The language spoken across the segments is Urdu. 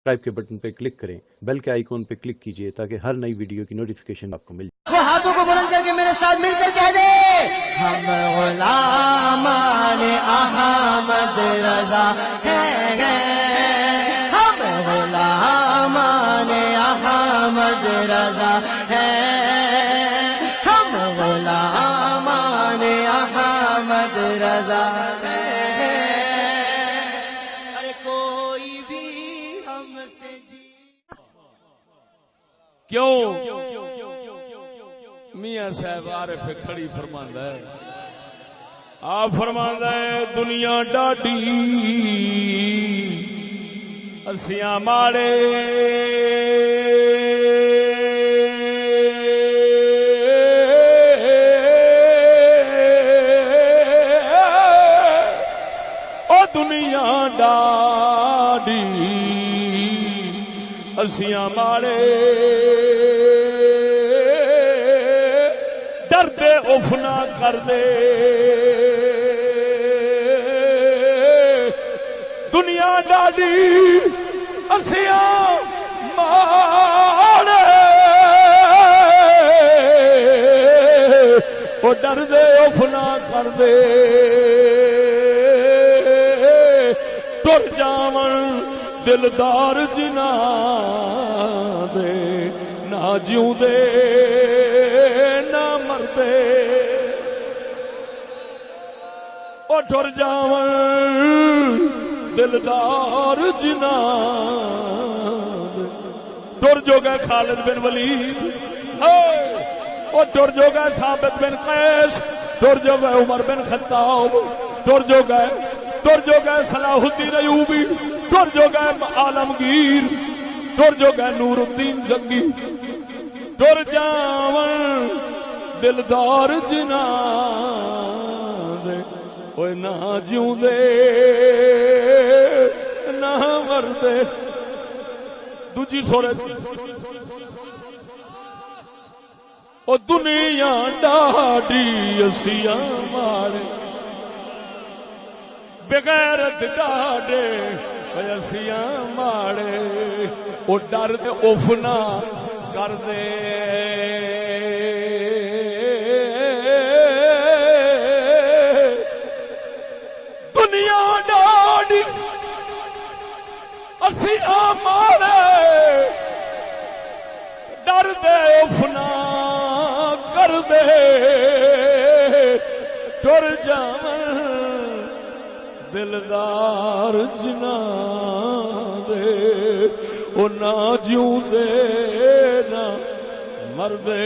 سبسکرائب کے بٹن پہ کلک کریں، بیل کے آئیکن پہ کلک کیجئے تاکہ ہر نئی ویڈیو کی نوٹیفیکیشن آپ کو مل جائے۔ وہ ہاتھوں کو بلند کر کے میرے ساتھ مل کر کہہ دے، ہم غلامان احمد رضا ہیں، ہم غلامان احمد رضا ہیں، ہم غلامان احمد رضا ہیں۔ ارے کوئی بھی ہم سے کیوں میاں صاحب عارف کھڑی فرماندا ہے، آپ فرماندا ہے دنیا ڈاڈی اسیاں ماڑے او دنیا ڈاڈی اسیاں ماڑے ڈردے اف نہ کر دے، دنیا ڈاڈی اسیاں ماڑے او ڈردے اف نہ کر دے، ٹر جاون دلدار جنا دے، نہ جیوں دے نہ مردے، او ٹر جاون دلدار جنا دے، ٹر جو گئے خالد بن ولید، او ٹر جو گئے ثابت بن قیس، ٹر جو گئے عمر بن خطاب، ٹر جو گئے صلاح الدین ایوبی، ٹر جو گئے عالمگیر، ٹر جو گئے نور الدین جنگی، ٹر جاون دلدار جنا دے، اوے نہ جیوں دے نہ مردے۔ دوجی سورت او دنیا ڈاڈی اسیاں ماڑے بغیرت ڈاڈے اسیاں ماڑے، او ڈر دے اف نہ کر دے، دنیا ڈاڈی اسیاں ماڑے ڈر دے اف نہ کر دے، ٹر جاون دلدار جنا دے، او نہ جیوں دے نہ مردے۔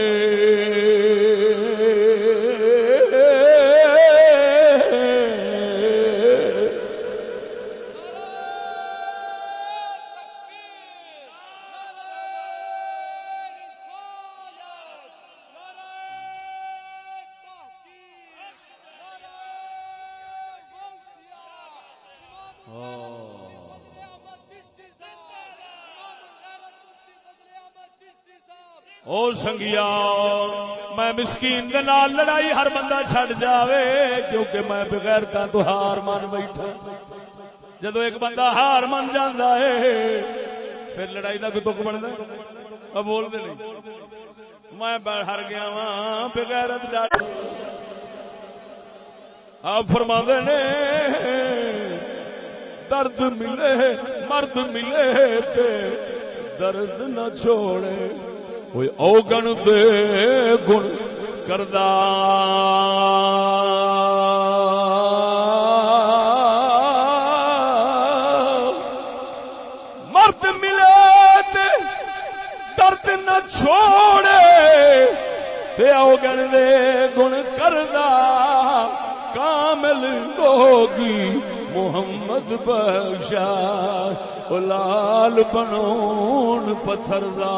او سنگیا میں مسکین دے نال لڑائی ہر بندہ چھڑ جاوے، کیونکہ میں بغیرتاں تو ہار مان بیٹھا، جدو ایک بندہ ہار مان جاندا ہے پھر لڑائی دا کوئی تک بندا ہے؟ اب بول دے نہیں، میں ہر گیا واں بغیرت ڈاڈ۔ آپ فرماندے نے درد ملے مرد ملے تے درد نہ چھوڑے، کوئی اوگن دے گن کردا، مرد ملے تے درد نہ چھوڑے، تے اوگن دے گن کردا، کامل ہوگی محمد بخشا، لال بنون پتھر دا